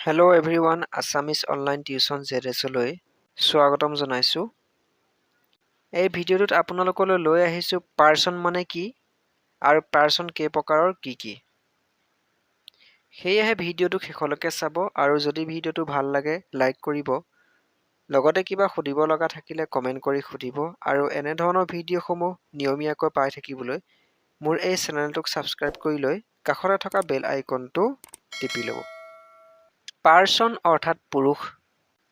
Hello everyone, Assamese online tuition series-লৈ স্বাগতম জনাইছো। এই ভিডিঅ'টোত আপোনালোকলৈ লৈ আহিছো পাৰ্চন মানে কি আৰু পাৰ্চন কেই প্ৰকাৰৰ কি। সেয়েহে ভিডিঅ'টো শেষলৈকে চাব আৰু যদি ভিডিঅ'টো ভাল লাগে লাইক কৰিব। লগতে কিবা সুধিব লগা থাকিলে কমেন্ট কৰি সুধিব আৰু এনে ধৰণৰ ভিডিঅ'সমূহ নিয়মীয়াকৈ পাই থাকিবলৈ মোৰ এই চেনেলটোক সাবস্ক্ৰাইব কৰি লৈ কাষতে থকা বেল আইকনটো টিপি ল'ব। পাৰ্চন অৰ্থাৎ পুৰুষ।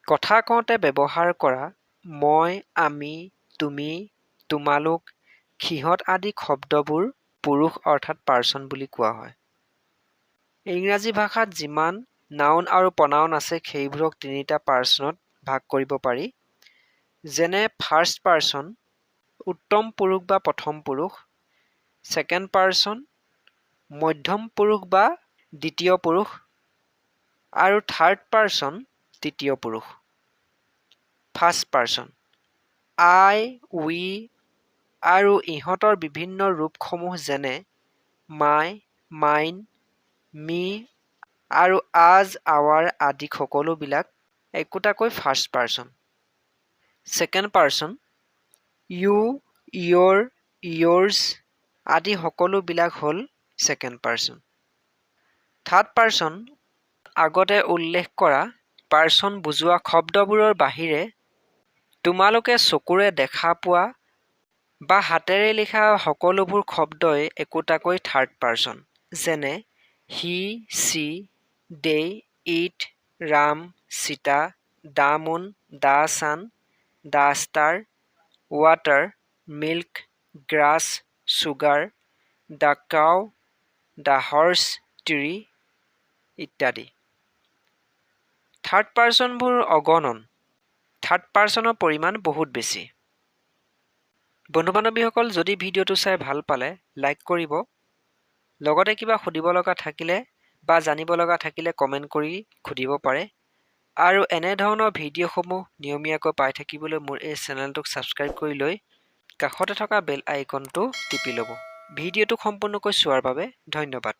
কথা কওঁতে ব্যৱহাৰ কৰা মই, আমি, তুমি, তোমালোক, সিহঁত আদি শব্দবোৰ পুৰুষ অৰ্থাৎ পাৰ্চন বুলি কোৱা হয়। ইংৰাজী ভাষাত যিমান নাউন আৰু প্ৰনাউন আছে সেইবোৰক তিনিটা পাৰ্চনত ভাগ কৰিব পাৰি। যেনে ফাৰ্ষ্ট পাৰ্চন, উত্তম পুৰুষ বা প্ৰথম পুৰুষ, ছেকেণ্ড পাৰ্চন, মধ্যম পুৰুষ বা দ্বিতীয় পুৰুষ, আৰু থাৰ্ড পাৰ্চন তৃতীয় পুৰুষ। ফাৰ্ষ্ট পাৰ্চন আই, উই আৰু ইহঁতৰ বিভিন্ন ৰূপসমূহ যেনে মাই, মাইন, মি আৰু আজ, আৱাৰ আদি সকলোবিলাক একোটাকৈ first person. Second person you, your, yours আদি সকলোবিলাক হ'ল ছেকেণ্ড পাৰ্চন। থাৰ্ড পাৰ্চন আগতে উল্লেখ কৰা পাৰ্চন বুজোৱা শব্দবোৰৰ বাহিৰে তোমালোকে চকুৰে দেখা পোৱা বা হাতেৰে লিখা সকলোবোৰ শব্দই একোটাকৈ থাৰ্ড পাৰ্চন। যেনে he, she, they, it, Ram, Sita, the moon, the sun, the star, water, milk, grass, sugar, the cow, the horse, tree ইত্যাদি। থাৰ্ড পাৰ্চনবোৰ অগণন। থাৰ্ড পাৰ্চনৰ পৰিমাণ বহুত বেছি। বন্ধু-বান্ধৱীসকল যদি ভিডিঅ'টো চাই ভাল পালে লাইক কৰিব। লগতে কিবা সুধিব লগা থাকিলে বা জানিব লগা থাকিলে কমেন্ট কৰি সুধিব পাৰে। আৰু এনে ধৰণৰ ভিডিঅ'সমূহ নিয়মীয়াকৈ পাই থাকিবলৈ মোৰ এই চেনেলটোক সাবস্ক্ৰাইব কৰি লৈ কাষতে থকা বেল আইকনটো টিপি ল'ব। ভিডিঅ'টো সম্পূৰ্ণকৈ চোৱাৰ বাবে ধন্যবাদ।